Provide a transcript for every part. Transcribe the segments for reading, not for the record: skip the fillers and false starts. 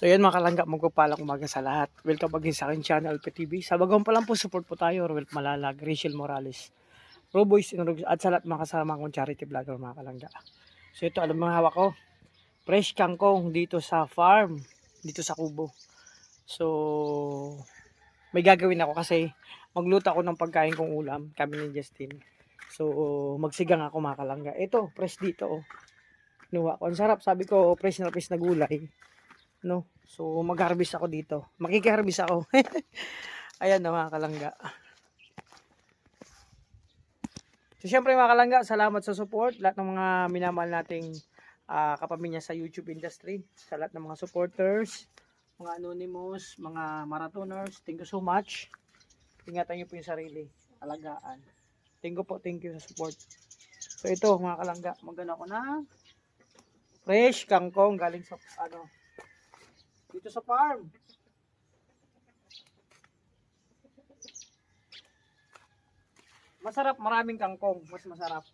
So yan mga kalangga, magpapalang umaga sa lahat. Welcome again sa aking channel, PTV. Sa bagong pa lang po, support po tayo, Ruel Malalag, Rachel Morales, Roboys, at sa lahat mga kasama kong charity vlogger mga kalangga. So ito, alam mga hawak ko, fresh kangkong dito sa farm, dito sa Kubo. So may gagawin ako kasi magluto ako ng pagkain kong ulam, kami ni Justin. So magsigang ako mga kalangga. Ito, fresh dito oh. Nuha ko. Ang sarap, sabi ko, fresh na gulay. No? So mag-harvest ako dito. Makiki-harvest ako. Ayan na mga kalangga. So syempre mga kalangga, salamat sa support. Lahat ng mga minamahal nating kapamilya sa YouTube industry. Sa lahat ng mga supporters, mga anonymous, mga marathoners. Thank you so much. Ingatan nyo po yung sarili. Alagaan. Thank you sa support. So ito mga kalangga, magana ko na fresh kangkong galing sa dito sa farm. Masarap, maraming kangkong, mas masarap.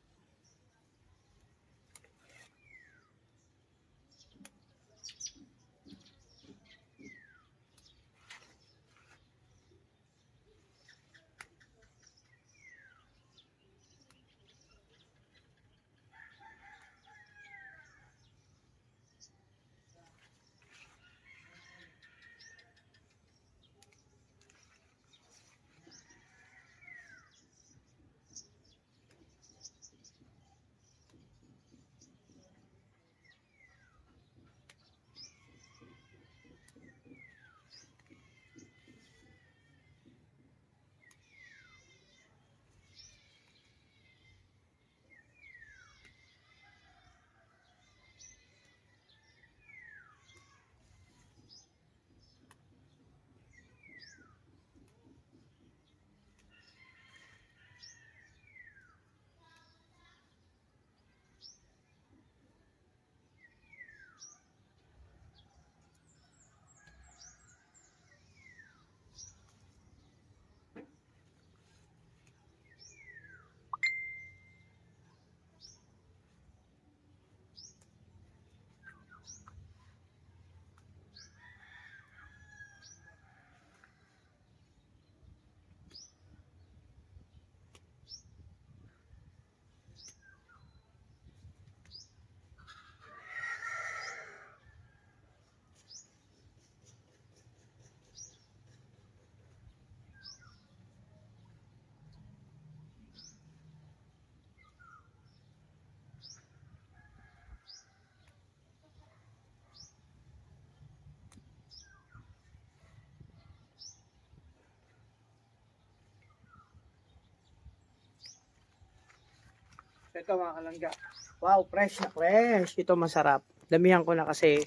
Ito mga kalangga. Wow, fresh na fresh. Ito masarap. Damihan ko na kasi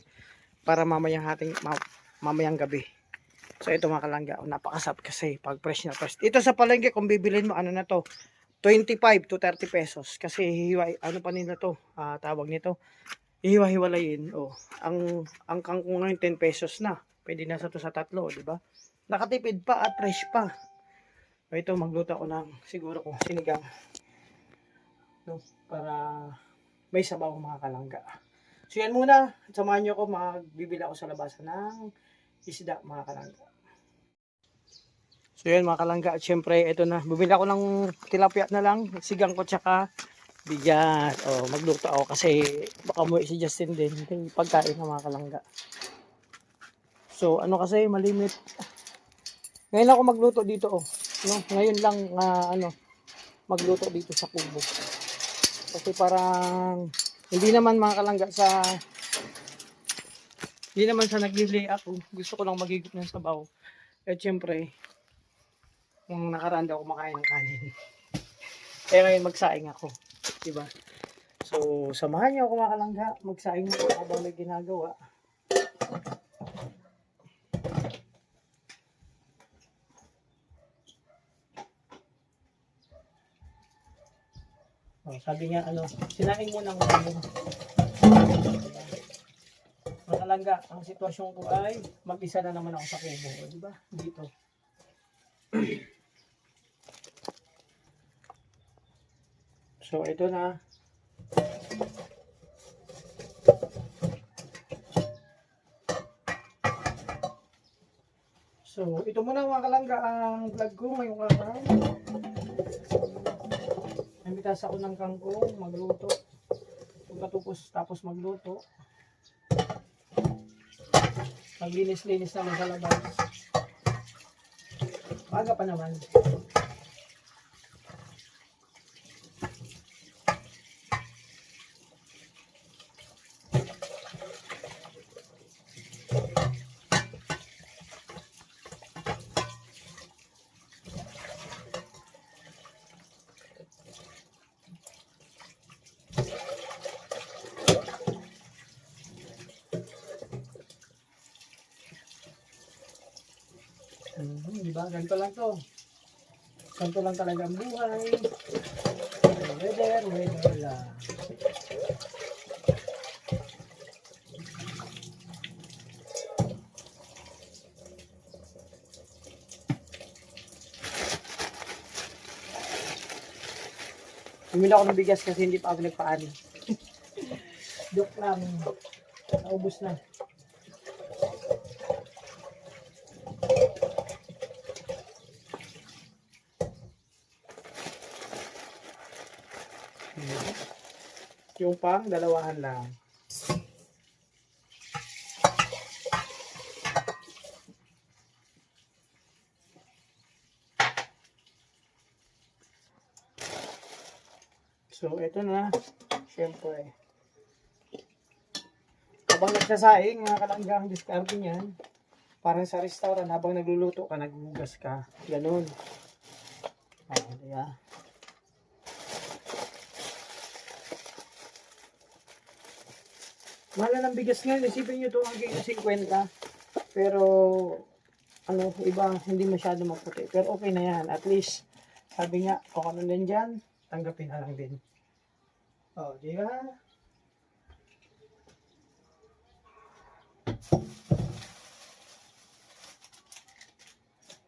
para mamayang gabi. So ito mga kalangga, napakasarap kasi pag fresh na fresh. Ito sa palengke kung bibilin mo ano na to, 25 to 30 pesos kasi ano pa nila to, tawag nito. Hiwa-hiwalayin. Oh, ang kangkong ngayon 10 pesos na. Pwede na sa to sa tatlo, di ba? Nakatipid pa at fresh pa. So ito magluto ako ng siguro kung sinigang. No, para may sabaw mga kalangga. So yan muna, samahan nyo ako, magbibili ako sa labasan ng isda mga kalangga. So yan mga kalangga, at syempre ito na, bumili ako ng tilapia na lang, sigang ko tsaka bigat. O magluto ako kasi baka mo si Justin din, yung pagkain ng mga kalangga. So ano kasi malimit. Ngayon lang ako magluto dito oh. No, ngayon lang magluto dito sa Kubo. Kasi parang hindi naman mga kalangga hindi naman sa nag-delay ako. Gusto ko lang magigip ng sabaw. At syempre, kung nakaraan daw ako makain ng kanin. Kaya ngayon magsaing ako. Diba? So, samahan niyo ako mga kalangga. Magsaing ako habang may ginagawa. Oh, sabi nga sinaing mo ng mga kalangga, ang sitwasyon ko ay mag-isa na naman ako sa Kubo, di ba? Dito. So ito na. So, ito muna mga kalangga ang vlog ko ngayong araw. Namitas ako ng kangkong, magluto. Tapos magluto. Maglinis-linis naman sa labas. Paga pa naman. Diba? Ganito lang to. Ganito lang talaga ang buhay. Weather lang. Bumili ako ng bigas kasi hindi pa ako nagpaani. Joke lang. Naubos na. Yung pang dalawahan lang. So, ito na. Siyempre. Habang nagsasaing, mga kalanggang diskarte niyan. Parang sa restaurant, habang nagluluto ka, naghugas ka. Ganun. Diba? Mahal na ng bigas ngayon. Isipin nyo ito hanggang 50. Pero, iba hindi masyado maputi. Pero okay na yan. At least, sabi nga, kung ano din dyan, tanggapin na lang din. Di ba?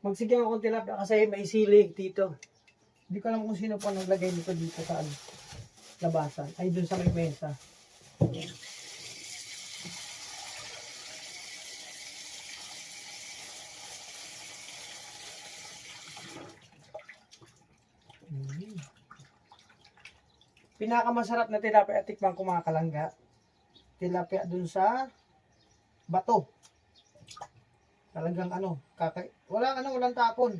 Magsigyan ako ng tilapia kasi may silig dito. Hindi ko alam kung sino pa naglagay dito sa labasan. Ay, dun sa may mesa. Pinakamasarap na tilapia at tikman ko mga kalangga. Tilapia dun sa bato. Talagang walang tapon.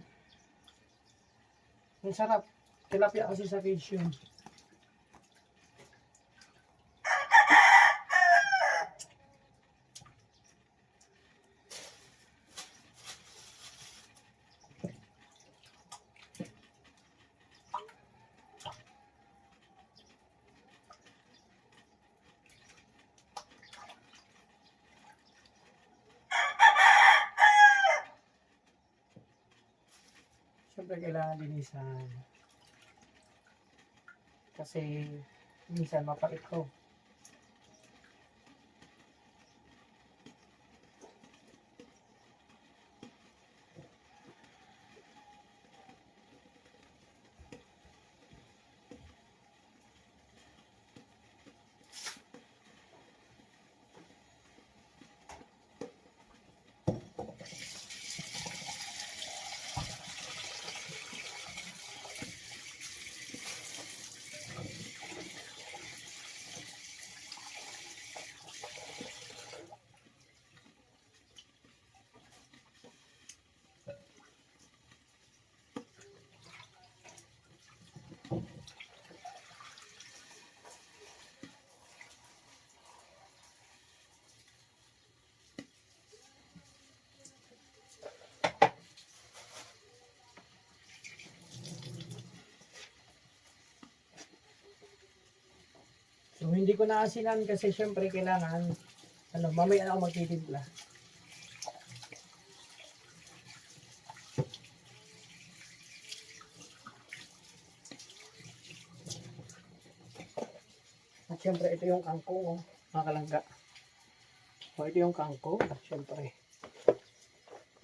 Ang sarap. Tilapia kasi sa fish yun. Siyempre kailangan linisan. Kasi minsan mapait ko. So, hindi ko naasinan kasi syempre kailangan, mamaya na ako magtitimpla. At syempre, ito yung kangkong, mga kalangga. Ito yung kangkong, syempre.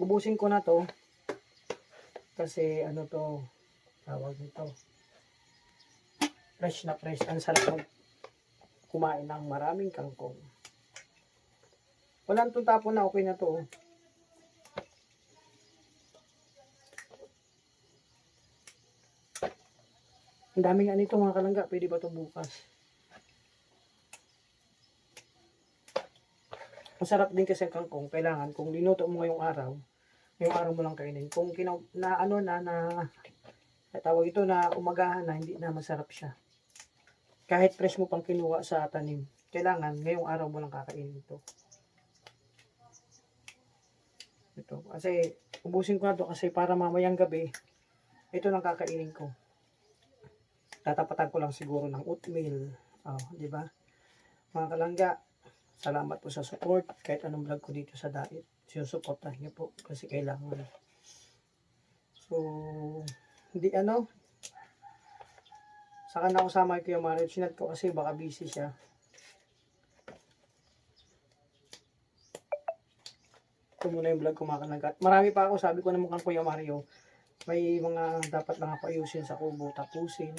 Ubusin ko na to. Kasi, tawag nito. Fresh na fresh. Ang sarap kumain ng maraming kangkong. Walang itong tapon na, okay na to. Ang dami nga nito mga kalangga. Pwede ba ito bukas? Masarap din kasi ang kangkong. Kailangan kung linuto mo ngayong araw mo lang kainin. Kung tawag ito na umagahan na, hindi na masarap siya. Kahit fresh mo pang kinuha sa tanim, kailangan ngayong araw mo lang kakainin ito. Ito. Kasi ubusin ko na ito kasi para mamayang gabi, ito lang kakainin ko. Tatapatan ko lang siguro ng oatmeal. Di ba? Mga kalangga, salamat po sa support. Kahit anong vlog ko dito sa diet, sinusuportahan niyo po kasi kailangan. So, hindi saka na ako sama kay Kuya Mario. Sinat ko kasi baka busy siya. Ito muna yung vlog ko mga kalangga. Marami pa ako, sabi ko naman kang Kuya Mario, may mga dapat lang ako ayusin sa kubo, tapusin.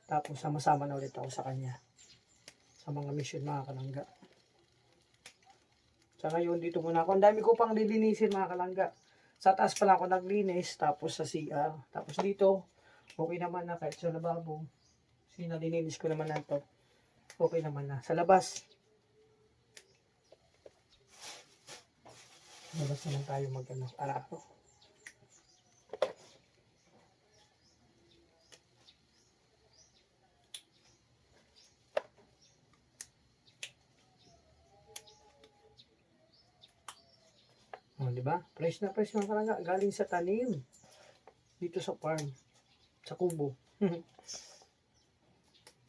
Tapos sama-sama na ulit ako sa kanya. Sa mga mission mga kalangga. Sa ngayon, dito muna ako. Ang dami ko pang lilinisin mga kalangga. Sa taas pala ako naglinis, tapos sa CR. Tapos dito, okay naman na kahit sa lababo. Sinalininis ko naman na ito. Okay naman na. Sa labas. Labas naman tayo araw. Di ba? Fresh na fresh mga kalangga. Galing sa tanim. Dito sa farm. Sa kubo.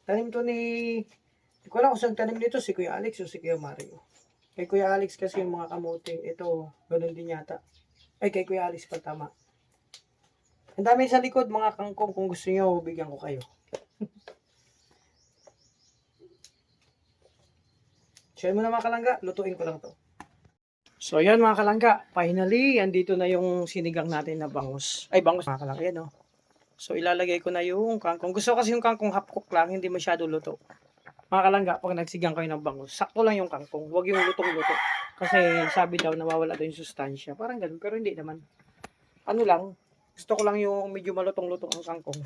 Tanim to hindi ko alam kung saan tanim nito, si Kuya Alex o si Kuya Mario. Kay Kuya Alex kasi yung mga kamote, ito, ganun din yata. Ay, kay Kuya Alex pa tama. Ang dami sa likod, mga kangkong, kung gusto nyo, bigyan ko kayo. Share mo na mga kalangga, lutuin ko lang to. So, ayan mga kalangga, finally, andito na yung sinigang natin na bangus. Ay, bangus mga kalangga, yan o. So, ilalagay ko na yung kangkong. Gusto kasi yung kangkong half cook lang, hindi masyado luto. Mga kalangga, pag nagsigang kayo ng bangus, sakto lang yung kangkong. Huwag yung lutong-luto. Kasi sabi daw, nawawala daw yung sustansya. Parang ganun, pero hindi naman. Ano lang, gusto ko lang yung medyo malutong-lutong ang kangkong.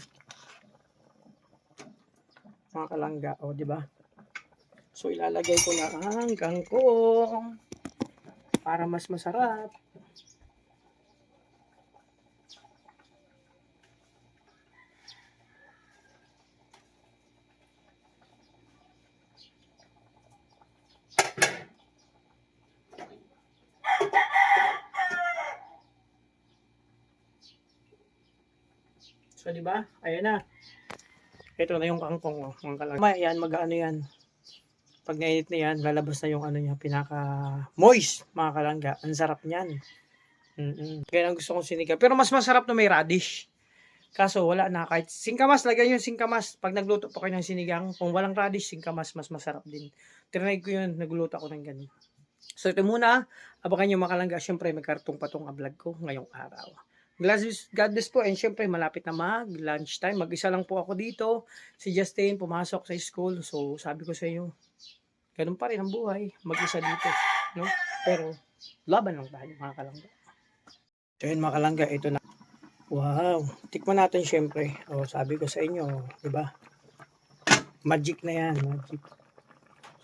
Mga kalangga, di ba? So, ilalagay ko na ang kangkong para mas masarap. So, di ba? Ayan na. Ito na yung kangkong, mga kalangga. Ayan, mag-ano yan. Pag nainit na yan, lalabas na yung niya, pinaka-moist, mga kalangga. Ang sarap niyan. Kaya ang gusto kong sinigang. Pero mas masarap na may radish. Kaso wala na. Kahit singkamas, lagyan yung singkamas. Pag nagluto po kayo ng sinigang, kung walang radish, singkamas, mas masarap din. Trinay ko yun, nagluto ako ng ganun. So ito muna, abangan nyo mga kalangga. Siyempre, may kartong patong vlog ko ngayong araw. God bless po. And syempre, malapit na mag-lunch time. Mag-isa lang po ako dito. Si Justin, pumasok sa school. So, sabi ko sa inyo, ganun pa rin ang buhay. Mag-isa dito. No? Pero, laban lang tayo mga kalangga. So, yun mga kalangga, ito na. Wow. Tikman natin syempre. Sabi ko sa inyo, di ba? Magic na yan. Magic.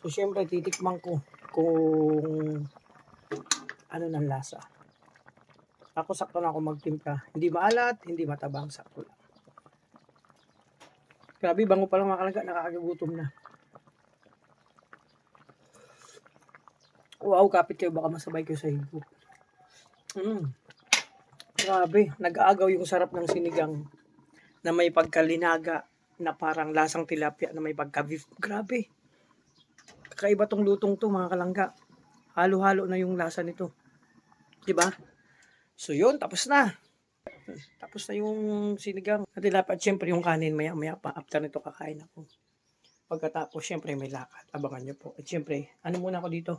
So, syempre, titikman ko kung ano ng lasa. Ako sakto na ako magtimpla. Hindi maalat, hindi matabang, sakto lang. Grabe, bango pa lang mga kalangga, nakakagutom na. Wow, kapit kayo, baka masabay kayo sa higo. Grabe, nag-aagaw yung sarap ng sinigang na may pagkalinaga na parang lasang tilapia na may pagka-beef. Grabe. Kakaiba tong lutong to mga kalangga. Halo-halo na yung lasa nito. 'Di ba? So yun, tapos na. Tapos na yung sinigang. At tilapia, syempre yung kanin maya-maya pa after nito kakain ako. Pagkatapos syempre may lakad. Abangan niyo po. At syempre, ano muna ako dito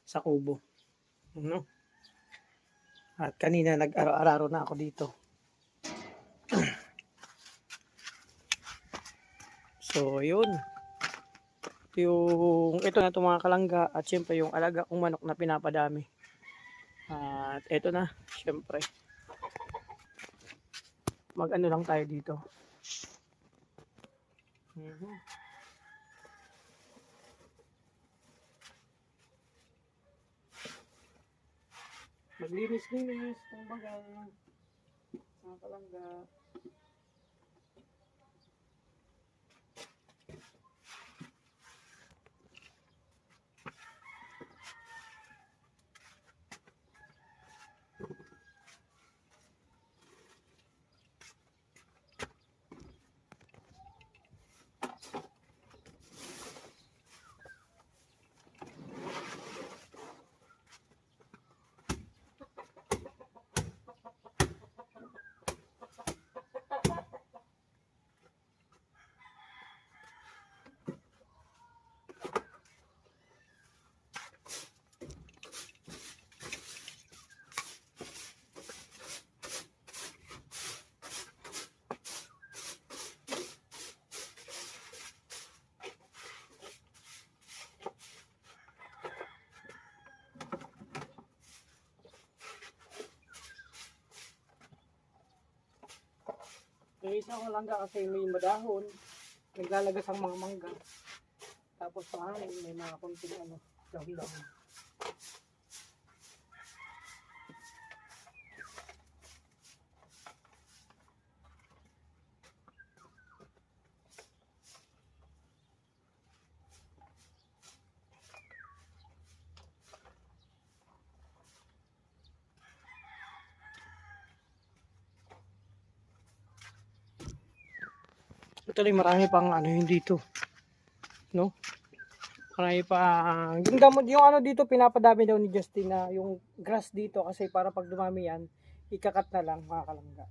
sa kubo. Ano? At kanina nag-araro na ako dito. So, yun. Ito na itong mga kalangga at syempre yung alaga kong manok na pinapadami. At ito na, syempre. Mag-ano lang tayo dito. Mhm. Maglinis-linis, kumbaga, mga kalangga. Yung isa ko langga kasi may madahon, naglalagas ang mga mangga. Tapos sa hangin, may mga konting ano, dahon-dahon. Actually, marami pang ano yun dito, no? Marami pa, yung gamot, yung ano dito, pinapadami daw ni Justin na yung grass dito kasi para pag dumami yan, ikakat na lang mga kalangga.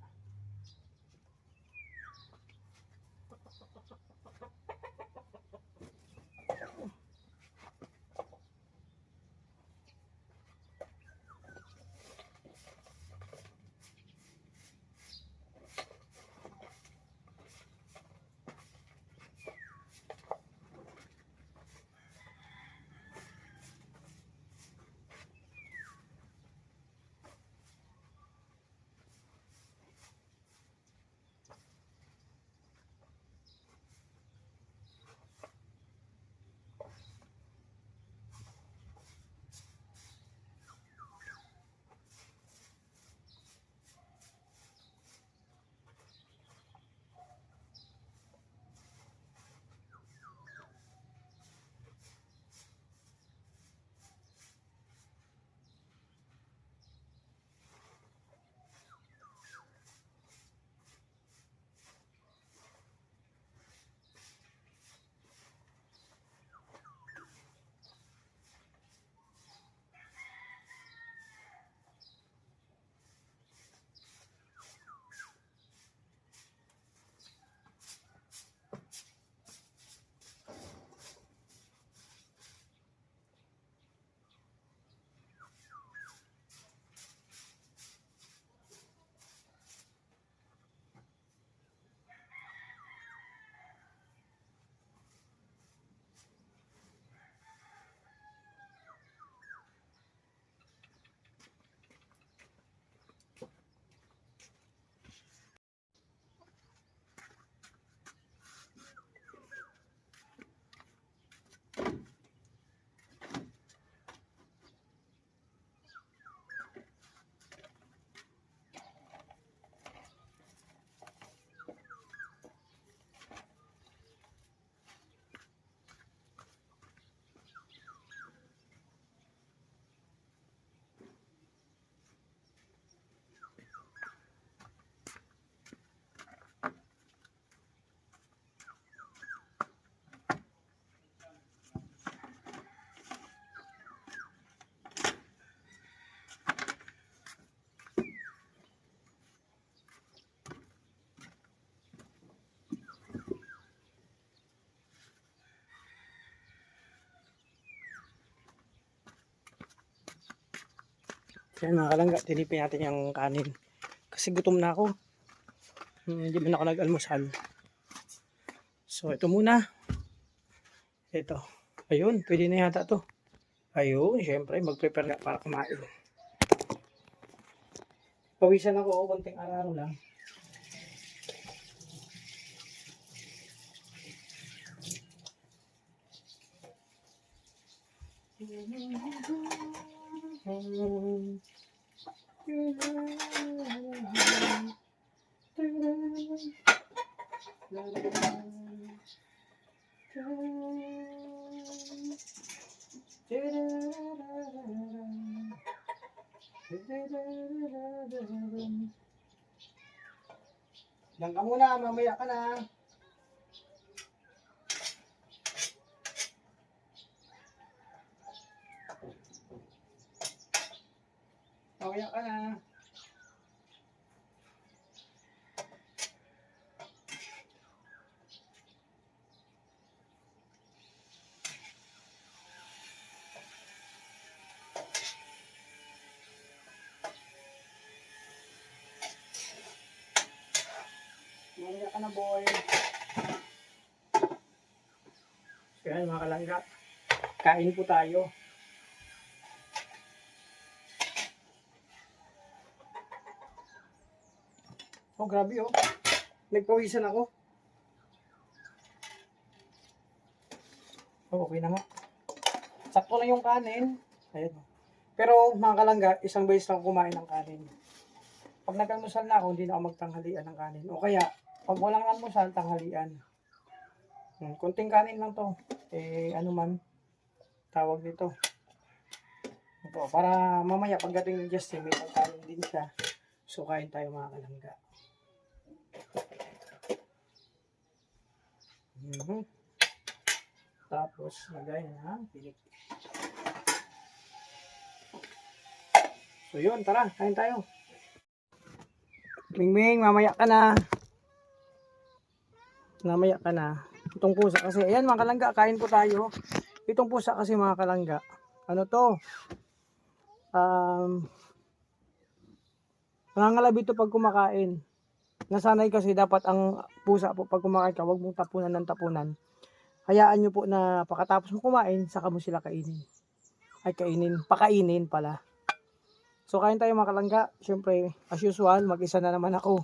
Yan mga kalangga, tinipin natin yung kanin. Kasi gutom na ako. Hindi man ako nag-almusal. So ito muna. Ito. Ayun, pwede na yata to. Ayun, syempre mag-prepare na para kumain. Pawisan ako, konting araw lang. Diyan ka muna, mamaya ka na. Mamaya ka na. Mamaya ka na, boy. So yan, mga kalangga. Kain po tayo. Oh, grabe oh. Nagpawisan ako. Oh, okay na nga. Sakto na yung kanin. Ayan. Pero mga kalangga, isang beses lang kumain ng kanin. Pag nag-almusal na ako, hindi na ako magtanghalian ng kanin. O kaya, pag walang almusal, tanghalian. Kunting kanin lang to. Ano man, tawag dito. Ito, para mamaya pagdating ng Justin, may pagkain din siya. So, kain tayo mga kalangga. Tapos, lagay na pilik. So, yun, tara, kain tayo. Mingming, mamaya ka na. Mamaya ka na. Itong pusa kasi, ayan mga kalangga, kain po tayo. Itong pusa kasi mga kalangga, ano to? Nangangalab ito pag kumakain. Nasanay kasi dapat ang pusa po pag kumakain ka, huwag mong tapunan ng tapunan. Hayaan nyo po na pagkatapos mo kumain, saka mo sila kainin. Ay pakainin pala. So kain tayo mga kalangga. Siyempre, as usual, mag-isa na naman ako.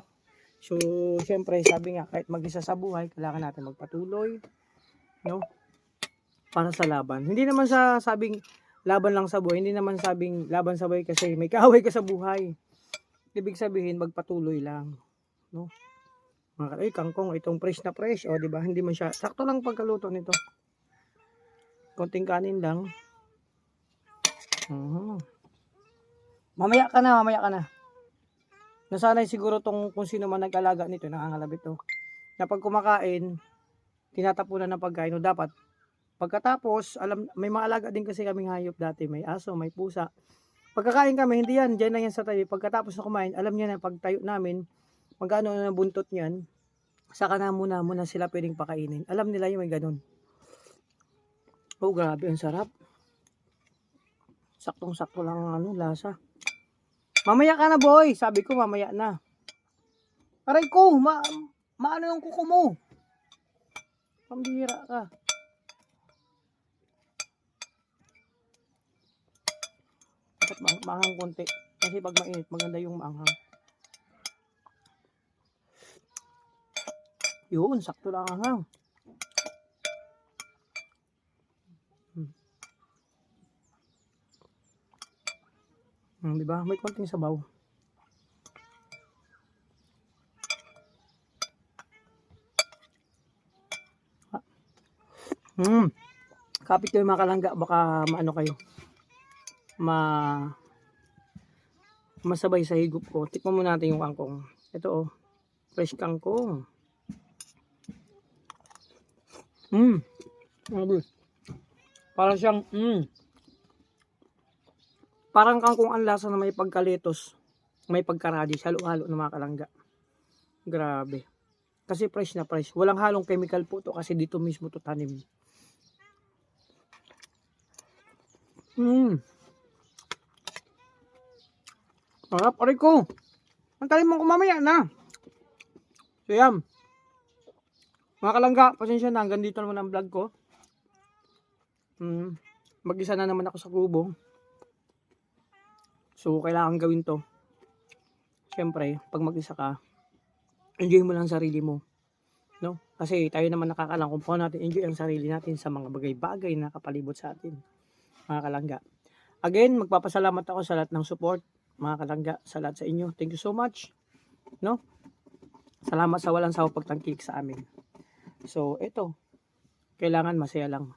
So, siyempre, sabi nga, kahit mag-isa sa buhay, kailangan natin magpatuloy, no? Para sa laban. Hindi naman sa sabing laban lang sa buhay, hindi naman sabing laban sa buhay kasi may kaaway ka sa buhay. Ibig sabihin, magpatuloy lang, no? Ay, kangkong, itong fresh na fresh, o, di ba? Hindi man siya, sakto lang pagkaluto nito. Konting kanin lang. Mamaya ka na. Nasanay siguro tong kung sino man nag-alaga nito, nangangalab ito. Na pag kumakain, tinatapunan ng pagkain. O dapat, pagkatapos, may mga alaga din kasi kaming hayop dati. May aso, may pusa. Pagkakain kami, hindi yan, dyan na yan sa tabi. Pagkatapos na kumain, alam niya na pagtayo namin, magkano na buntot niyan, saka na muna sila pwedeng pakainin. Alam nila yung may ganun. Oh, grabe, ang sarap. Saktong-sakto lang ang lasa. Mamaya ka na, boy. Sabi ko, mamaya na. Aray ko, maano yung kuko mo? Pambihira ka. Dapat maanghang konti. Kasi pag mainit, maganda yung maanghang. Yun, sakto lang ang diba? May konting sabaw. Kapit kayo mga kalangga, baka maano kayo. Masabay sa higop ko. Tikman mo natin yung kangkong. Ito oh, fresh kangkong. Parang siyang parang kangkong ang lasa na may pagkalitos, may pagkaradish, halo-halo na mga kalangga. Grabe. Kasi fresh na fresh. Walang halong chemical po to kasi dito mismo to tanim. Sarap, aray ko. Ang talim mo kumamaya na. So yan. Mga kalangga, pasensya na. Hanggang dito naman ang vlog ko. Mag-isa na naman ako sa kubo. So, kailangan gawin to. Siyempre, pag mag-isa ka, enjoy mo lang sarili mo. No? Kasi tayo naman nakakalang kung paano natin enjoy ang sarili natin sa mga bagay-bagay na nakapalibot sa atin. mga kalangga. Again, magpapasalamat ako sa lahat ng support, mga kalangga, sa lahat sa inyo. Thank you so much. No? Salamat sa walang sawang pagtangkilik sa amin. So, ito, kailangan masaya lang.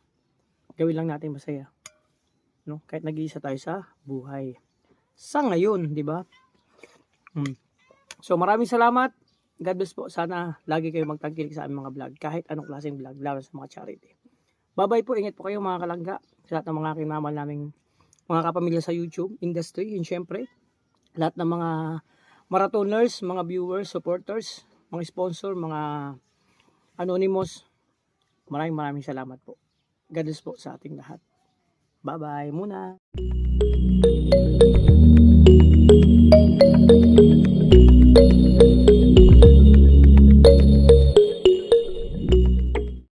Gawin lang natin masaya. No? Kahit nag-iisa tayo sa buhay. Sa ngayon, di ba? So, maraming salamat. God bless po. Sana lagi kayo magtangkilik sa aming mga vlog. Kahit anong klaseng vlog, lalo sa mga charity. Bye-bye po. Ingat po kayo mga kalangga. Sa lahat ng mga kinamahal naming mga kapamilya sa YouTube industry. And syempre, lahat ng mga marathoners, mga viewers, supporters, mga sponsor, mga anonymous. Maraming salamat po. God bless po sa ating lahat. Bye-bye muna.